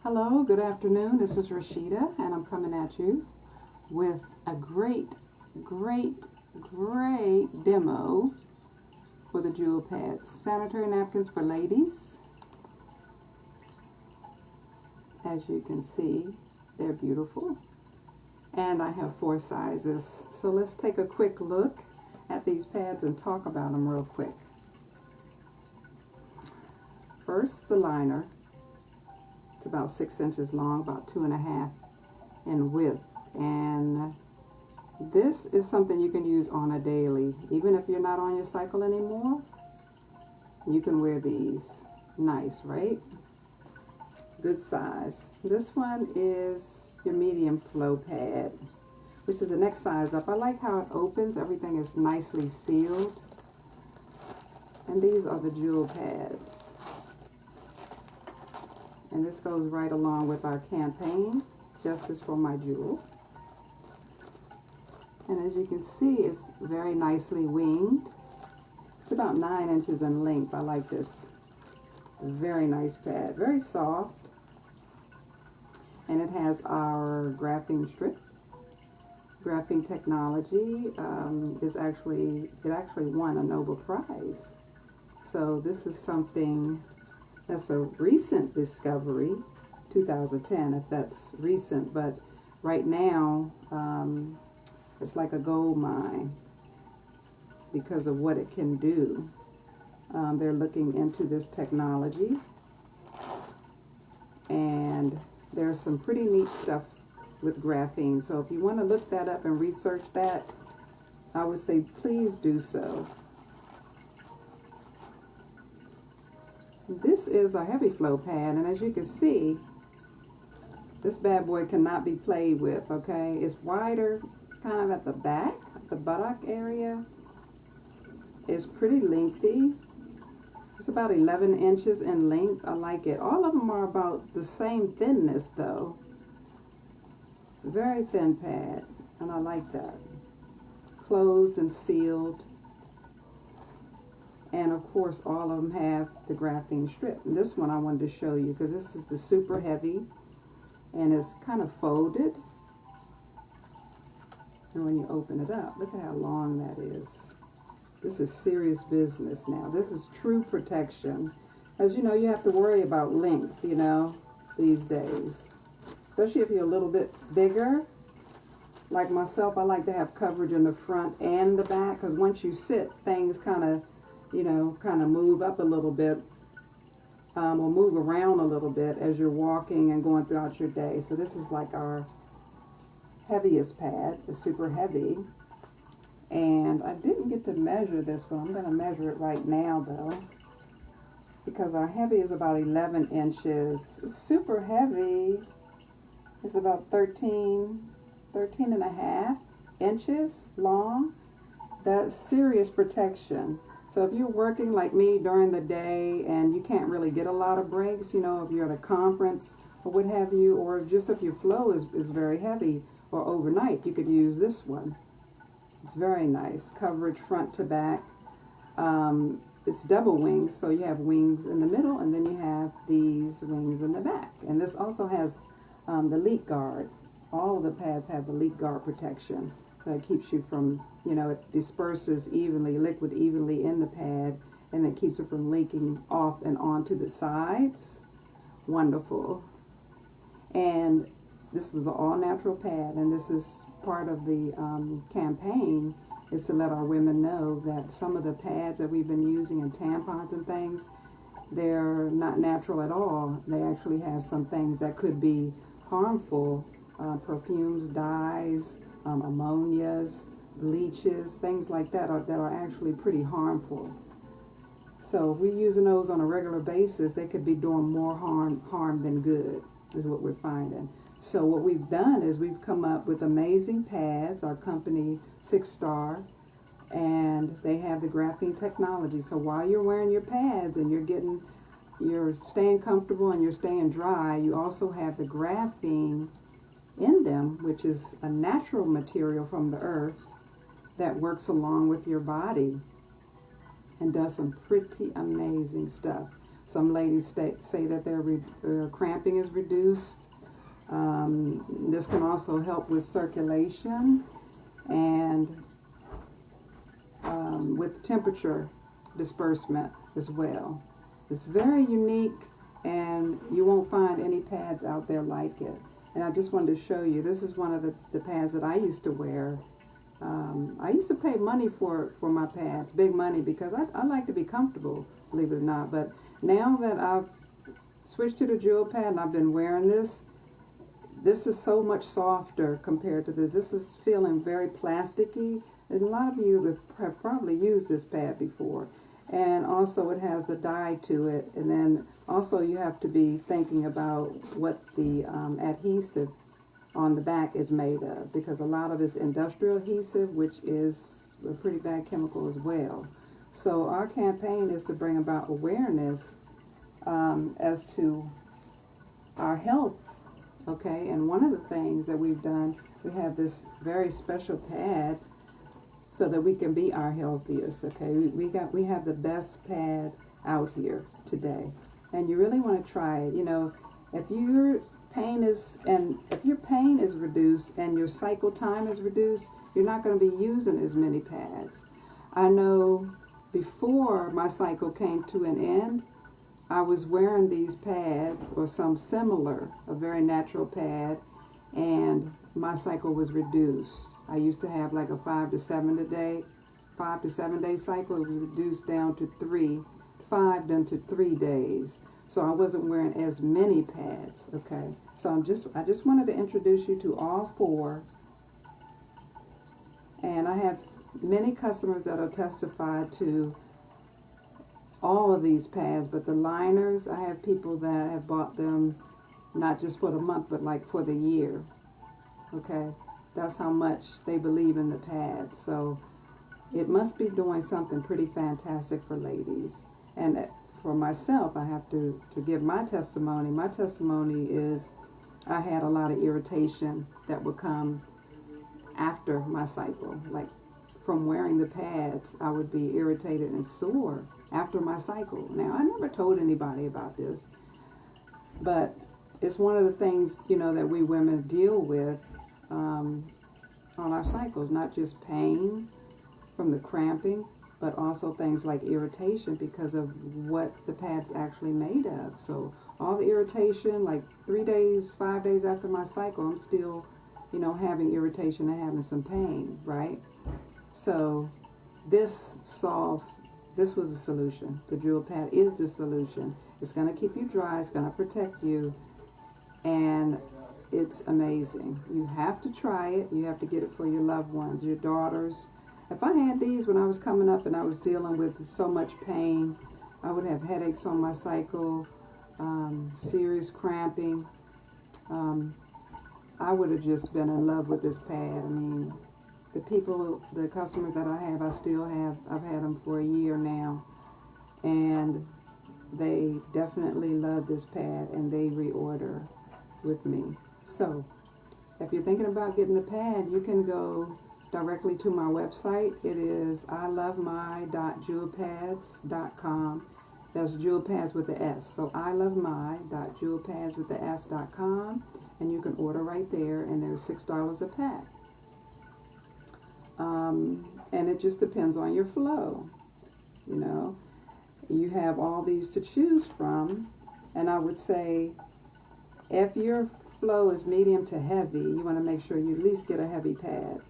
Hello, good afternoon. This is Rasheedah, and I'm coming at you with a great demo for the jewel pads. Sanitary napkins for ladies. As you can see, they're beautiful. And I have 4 sizes. So let's take a quick look at these pads and talk about them real quick. First, the liner. It's about 6 inches long, about 2.5 in width. And this is something you can use on a daily. Even if you're not on your cycle anymore, you can wear these. Nice, right? Good size. This one is your medium flow pad, which is the next size up. I like how it opens. Everything is nicely sealed. And these are the jewel pads. And this goes right along with our campaign, Justice for My Jewel. And as you can see, it's very nicely winged. It's about 9 inches in length. I like this. Very nice pad, very soft. And it has our graphene strip. Graphene technology it actually won a Nobel Prize. So this is something that's a recent discovery, 2010, if that's recent, but right now it's like a gold mine because of what it can do. They're looking into this technology, and there's some pretty neat stuff with graphene. So if you want to look that up and research that, I would say please do so. This is a heavy flow pad, and as you can see, this bad boy cannot be played with, okay? It's wider kind of at the back, the buttock area. It's pretty lengthy. It's about 11 inches in length. I like it. All of them are about the same thinness though. Very thin pad, and I like that. Closed and sealed. And of course, all of them have the graphene strip. And this one I wanted to show you because this is the super heavy, and it's kind of folded. And when you open it up, look at how long that is. This is serious business now. This is true protection. As you know, you have to worry about length, you know, these days. Especially if you're a little bit bigger. Like myself, I like to have coverage in the front and the back, because once you sit, things kind of move up a little bit, or move around a little bit as you're walking and going throughout your day. So this is like our heaviest pad, the super heavy. And I didn't get to measure this, but I'm going to measure it right now though, because our heavy is about 11 inches. Super heavy is about 13 and a half inches long. That's serious protection. So if you're working like me during the day and you can't really get a lot of breaks, you know, if you're at a conference or what have you, or just if your flow is very heavy or overnight, you could use this one. It's very nice. Coverage front to back. It's double wings, so you have wings in the middle and then you have these wings in the back. And this also has the leak guard. All of the pads have the leak guard protection. So it keeps you from, you know, it disperses evenly, liquid evenly in the pad, and it keeps it from leaking off and onto the sides. Wonderful. And this is an all-natural pad, and this is part of the campaign, is to let our women know that some of the pads that we've been using and tampons and things, they're not natural at all. They actually have some things that could be harmful, perfumes, dyes, ammonias, bleaches, things like that are actually pretty harmful. So if we're using those on a regular basis, they could be doing more harm than good, is what we're finding. So what we've done is we've come up with amazing pads, our company 6-star, and they have the graphene technology. So while you're wearing your pads and you're staying comfortable and you're staying dry, you also have the graphene in them, which is a natural material from the earth that works along with your body and does some pretty amazing stuff. Some ladies say that their cramping is reduced. This can also help with circulation and with temperature disbursement as well. It's very unique, and you won't find any pads out there like it. And I just wanted to show you, this is one of the pads that I used to wear. I used to pay money for my pads, big money, because I like to be comfortable, believe it or not. But now that I've switched to the jewel pad and I've been wearing this is so much softer compared to this. This is feeling very plasticky. And a lot of you have probably used this pad before. And also it has a dye to it. And then also you have to be thinking about what the adhesive on the back is made of, because a lot of it's industrial adhesive, which is a pretty bad chemical as well. So our campaign is to bring about awareness as to our health, okay? And one of the things that we've done, we have this very special pad so that we can be our healthiest, okay? We have the best pad out here today, and you really want to try it. You know, if your pain is reduced and your cycle time is reduced, you're not going to be using as many pads. I know before my cycle came to an end, I was wearing these pads or some similar, a very natural pad, and my cycle was reduced. I used to have like a 5 to 7 day cycle. It was reduced down to 5 then to 3 days. So I wasn't wearing as many pads, okay? So I just wanted to introduce you to all four. And I have many customers that will testify to all of these pads, but the liners, I have people that have bought them not just for the month, but like for the year, okay? That's how much they believe in the pads. So it must be doing something pretty fantastic for ladies. And for myself, I have to give my testimony. My testimony is I had a lot of irritation that would come after my cycle. Like from wearing the pads, I would be irritated and sore after my cycle. Now, I never told anybody about this, but it's one of the things, you know, that we women deal with on our cycles, not just pain from the cramping, but also things like irritation because of what the pad's actually made of. So all the irritation, like 3 days, 5 days after my cycle, I'm still, you know, having irritation and having some pain, right? So this was the solution. The jewel pad is the solution. It's going to keep you dry. It's going to protect you. And it's amazing. You have to try it. You have to get it for your loved ones, your daughters. If I had these when I was coming up and I was dealing with so much pain, I would have headaches on my cycle, serious cramping. I would have just been in love with this pad. I mean, the customers that I have, I've had them for a year now, and they definitely love this pad and they reorder with me. So if you're thinking about getting the pad, you can go directly to my website. It is ilovemy.jewelpads.com. That's jewel pads with the S. So ilovemy.jewelpads.com, and you can order right there, and they're $6 a pack. And it just depends on your flow. You know, you have all these to choose from, and I would say if your flow is medium to heavy, you want to make sure you at least get a heavy pad.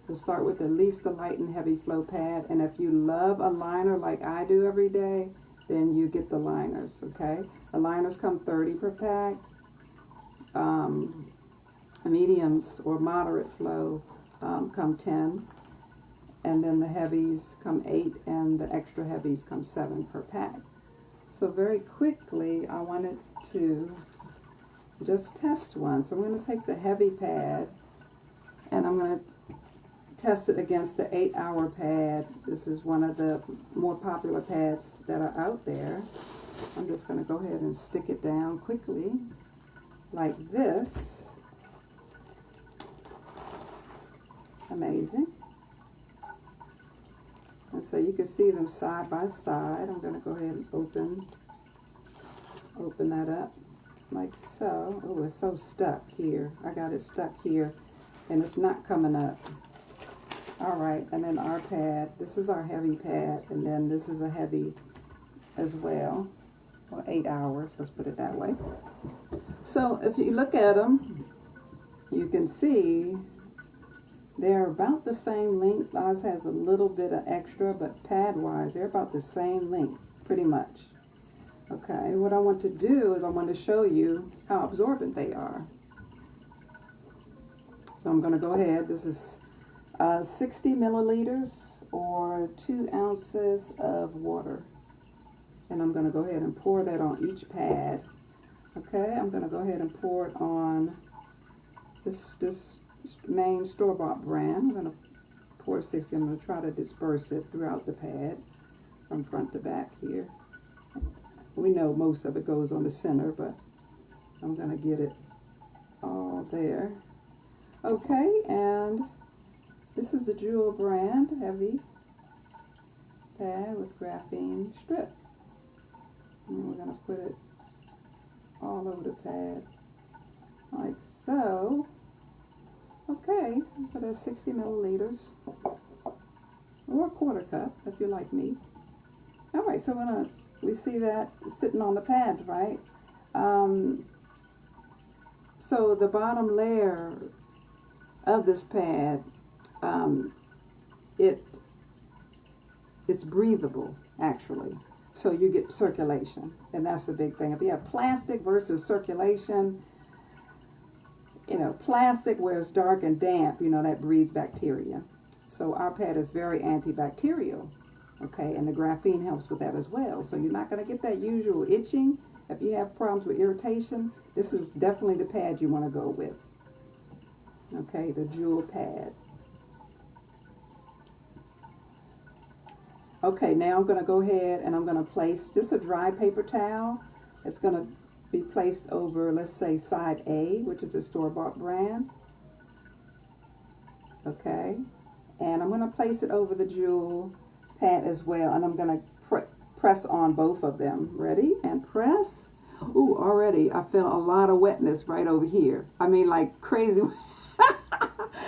So start with at least the light and heavy flow pad, and if you love a liner like I do every day, then you get the liners, okay? The liners come 30 per pack. Mediums or moderate flow come 10. And then the heavies come 8, and the extra heavies come 7 per pack. So very quickly, I wanted to just test one. So I'm going to take the heavy pad, and I'm going to test it against the 8-hour pad. This is one of the more popular pads that are out there. I'm just going to go ahead and stick it down quickly, like this. Amazing. And so you can see them side by side. I'm going to go ahead and open open that up like so. Oh, it's so stuck here. I got it stuck here and it's not coming up. All right, and then our pad. This is our heavy pad, and then this is a heavy as well. Well, 8 hours, let's put it that way. So if you look at them, you can see they're about the same length. Ours has a little bit of extra, but pad-wise, they're about the same length, pretty much. Okay, what I want to do is I want to show you how absorbent they are. So I'm going to go ahead. This is 60 milliliters or 2 ounces of water. And I'm going to go ahead and pour that on each pad. Okay, I'm going to go ahead and pour it on this main store-bought brand. I'm going to pour 60. I'm going to try to disperse it throughout the pad from front to back here. We know most of it goes on the center, but I'm going to get it all there. Okay, and this is the Jewel brand heavy pad with graphene strip. And we're going to put it all over the pad like so. Okay, so that's 60 milliliters or a quarter cup if you like me. All right, so we see that sitting on the pads, right? So the bottom layer of this pad, it's breathable actually. So you get circulation, and that's the big thing. If you have plastic versus circulation, you know, plastic where it's dark and damp, you know, that breeds bacteria. So our pad is very antibacterial, okay, and the graphene helps with that as well. So you're not going to get that usual itching. If you have problems with irritation, this is definitely the pad you want to go with. Okay, the Jewel pad. Okay, now I'm going to go ahead and I'm going to place just a dry paper towel. It's going to be placed over, let's say, side A, which is a store-bought brand. Okay, and I'm going to place it over the Jewel pad as well, and I'm going to press on both of them. Ready? And press. Ooh, already I feel a lot of wetness right over here. I mean, like crazy.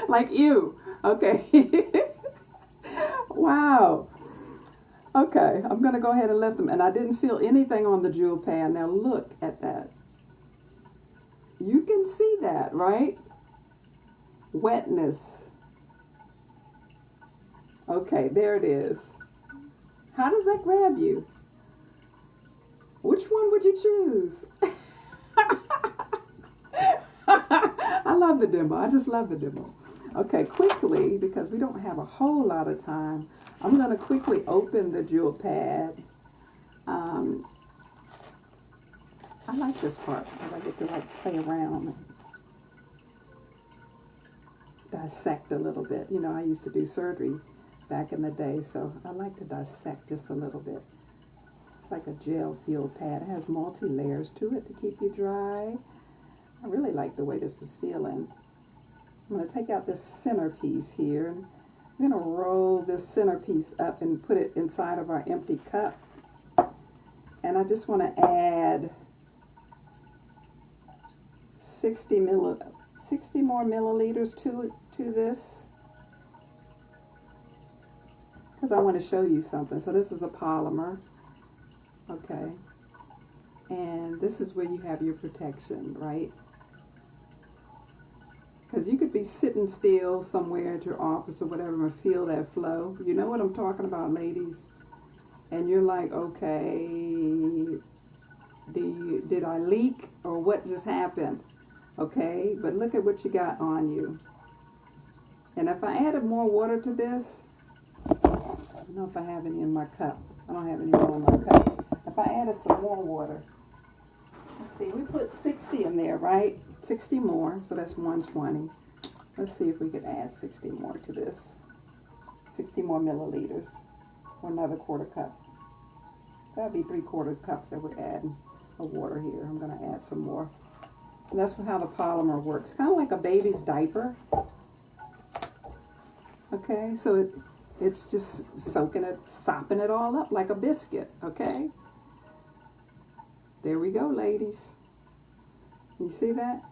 Like you. Okay. Wow. Okay, I'm going to go ahead and lift them. And I didn't feel anything on the Jewel pad. Now look at that. You can see that, right? Wetness. Okay, there it is. How does that grab you? Which one would you choose? I love the demo. I just love the demo. Okay, quickly, because we don't have a whole lot of time, I'm going to quickly open the Jewel pad. I like this part because I get to like play around and dissect a little bit. You know, I used to do surgery back in the day, so I like to dissect just a little bit. It's like a gel-filled pad. It has multi-layers to it to keep you dry. I really like the way this is feeling. I'm going to take out this centerpiece here. I'm going to roll this centerpiece up and put it inside of our empty cup. And I just want to add 60 more milliliters to this, because I want to show you something. So this is a polymer, okay, and this is where you have your protection, right? Because you could be sitting still somewhere at your office or whatever and feel that flow. You know what I'm talking about, ladies? And you're like, okay, did I leak or what just happened? Okay, but look at what you got on you. And if I added more water to this, I don't know if I have any in my cup. I don't have any more in my cup. If I added some more water, let's see, we put 60 in there, right? 60 more, so that's 120. Let's see if we could add 60 more to this. 60 more milliliters, or another quarter cup. That'd be 3/4 cups that we're adding of water here. I'm going to add some more. And that's how the polymer works. Kind of like a baby's diaper. Okay, so it's just sopping it all up like a biscuit, okay? There we go, ladies. You see that?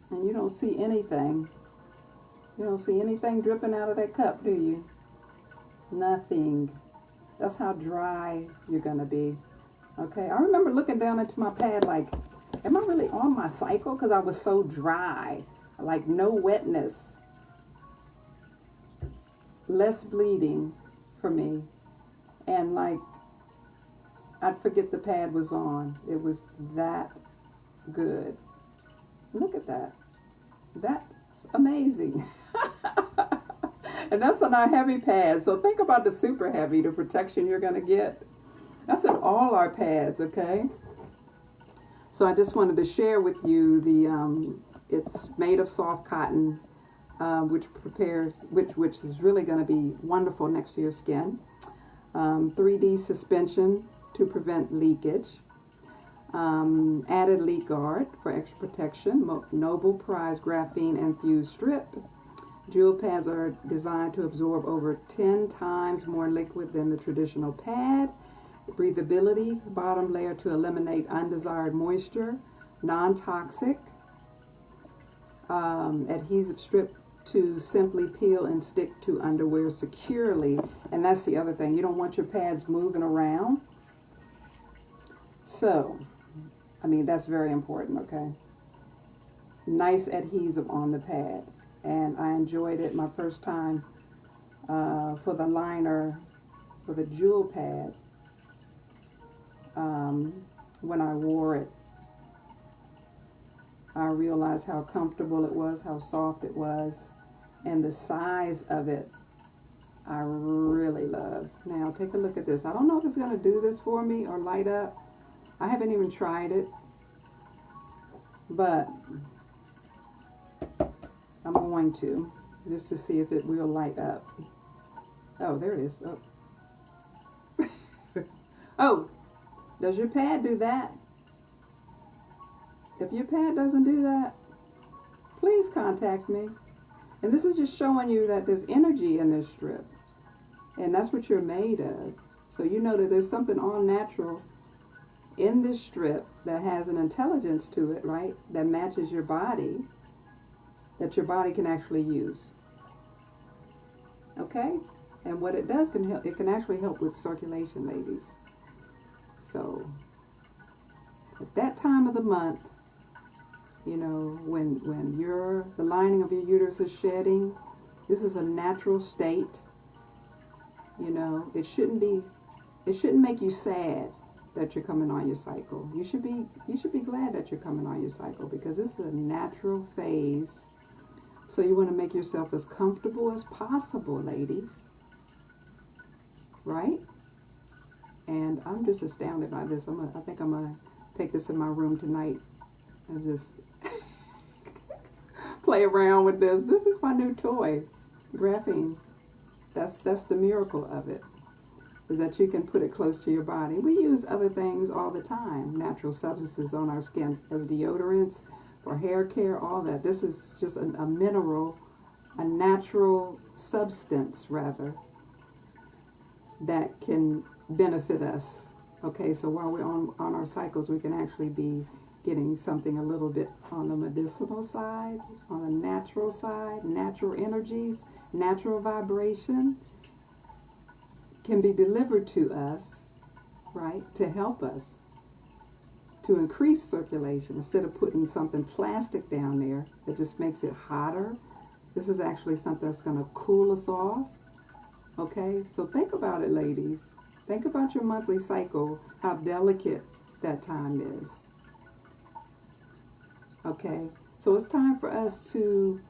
And you don't see anything. You don't see anything dripping out of that cup, do you? Nothing. That's how dry you're going to be. Okay, I remember looking down into my pad like, am I really on my cycle? Because I was so dry, like no wetness, less bleeding for me. And like, I'd forget the pad was on. It was that good. Look at that. That's amazing. And that's on our heavy pad. So think about the super heavy, the protection you're going to get. That's in all our pads, okay? So I just wanted to share with you it's made of soft cotton, which is really going to be wonderful next to your skin. 3D suspension to prevent leakage. Added leak guard for extra protection. Nobel Prize graphene infused strip. Jewel pads are designed to absorb over 10 times more liquid than the traditional pad. Breathability, bottom layer to eliminate undesired moisture. Non-toxic. Adhesive strip to simply peel and stick to underwear securely. And that's the other thing. You don't want your pads moving around. So, I mean, that's very important, okay? Nice adhesive on the pad. And I enjoyed it my first time for the liner, for the jewel pad. When I wore it, I realized how comfortable it was, how soft it was, and the size of it I really love. Now take a look at this. I don't know if it's going to do this for me or light up. I haven't even tried it, but I'm going to, just to see if it will light up. Oh, there it is. Oh. Oh, does your pad do that? If your pad doesn't do that, please contact me. And this is just showing you that there's energy in this strip. And that's what you're made of. So you know that there's something all natural in this strip that has an intelligence to it, right? That matches your body, that your body can actually use. Okay? And what it does can help, it can actually help with circulation, ladies. So at that time of the month, you know, when the lining of your uterus is shedding, this is a natural state. You know, it shouldn't make you sad that you're coming on your cycle. You should be glad that you're coming on your cycle, because this is a natural phase. So you want to make yourself as comfortable as possible, ladies. Right? And I'm just astounded by this. I think I'm gonna take this in my room tonight and just play around with this. This is my new toy, graphene. That's the miracle of it, is that you can put it close to your body. We use other things all the time, natural substances on our skin as deodorants, for hair care, all that. This is just a mineral, a natural substance rather, that can benefit us. Okay, so while we're on our cycles, we can actually be getting something a little bit on the medicinal side, on the natural side, natural energies, natural vibration can be delivered to us, right, to help us, to increase circulation. Instead of putting something plastic down there that just makes it hotter, this is actually something that's going to cool us off. Okay, so think about it, ladies. Think about your monthly cycle, how delicate that time is. Okay, so it's time for us to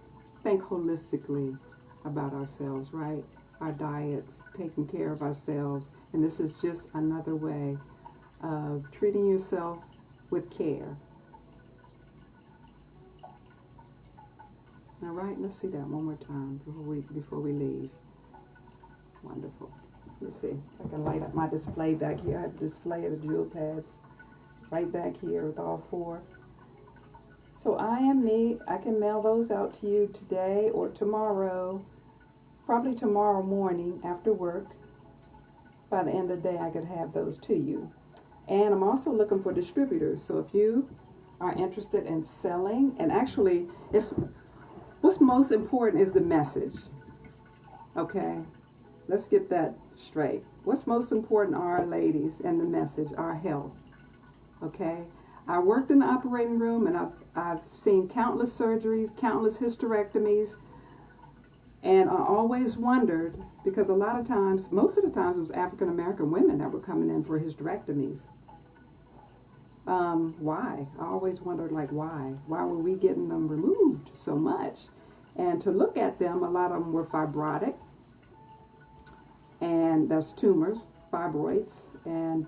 think holistically about ourselves, right? Our diets, taking care of ourselves. And this is just another way of treating yourself with care. All right, let's see that one more time before we leave. Wonderful. Let's see. I can light up my display back here. I have a display of the jewel pads right back here with all four. So I am me. I can mail those out to you today or tomorrow. Probably tomorrow morning after work. By the end of the day, I could have those to you. And I'm also looking for distributors. So if you are interested in selling, and actually, what's most important is the message. Okay, let's get that straight. What's most important are, ladies, and the message, our health. Okay, I worked in the operating room, and I've seen countless surgeries, countless hysterectomies, and I always wondered, because a lot of times, most of the times, it was African American women that were coming in for hysterectomies. Why? I always wondered, like, why? Why were we getting them removed so much? And to look at them, a lot of them were fibrotic, and those tumors, fibroids, and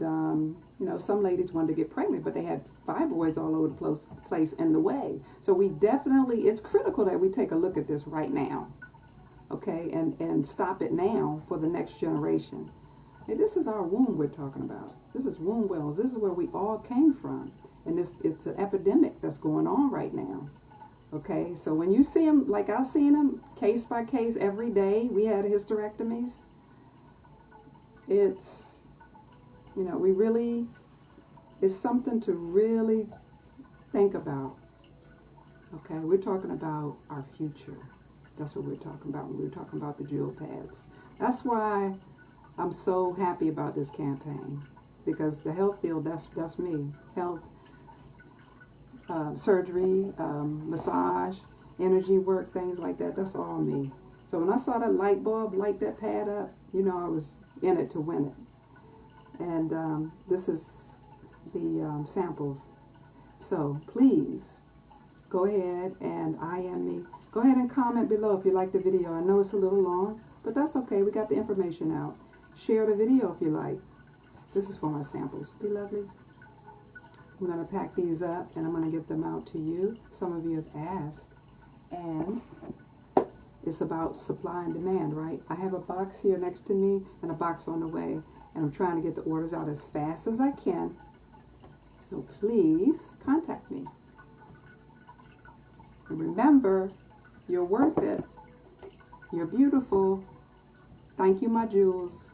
some ladies wanted to get pregnant, but they had fibroids all over the place in the way. So we definitely, it's critical that we take a look at this right now, okay, and stop it now for the next generation. And this is our womb we're talking about. This is womb wells. This is where we all came from, and it's an epidemic that's going on right now. Okay, so when you see them, like I've seen them, case by case every day, we had hysterectomies. It's, it's something to really think about. Okay, we're talking about our future. That's what we're talking about when we're talking about the jewel pads. That's why I'm so happy about this campaign, because the health field, that's me. Health, surgery, massage, energy work, things like that, that's all me. So when I saw that light bulb light that pad up, I was in it to win it. And this is the samples. So please go ahead and IM me. Go ahead and comment below if you like the video. I know it's a little long, but that's okay. We got the information out. Share the video if you like. This is for my samples. Be lovely. I'm going to pack these up and I'm going to get them out to you. Some of you have asked. And it's about supply and demand, right? I have a box here next to me and a box on the way. And I'm trying to get the orders out as fast as I can. So please contact me. And remember, you're worth it. You're beautiful. Thank you, my jewels.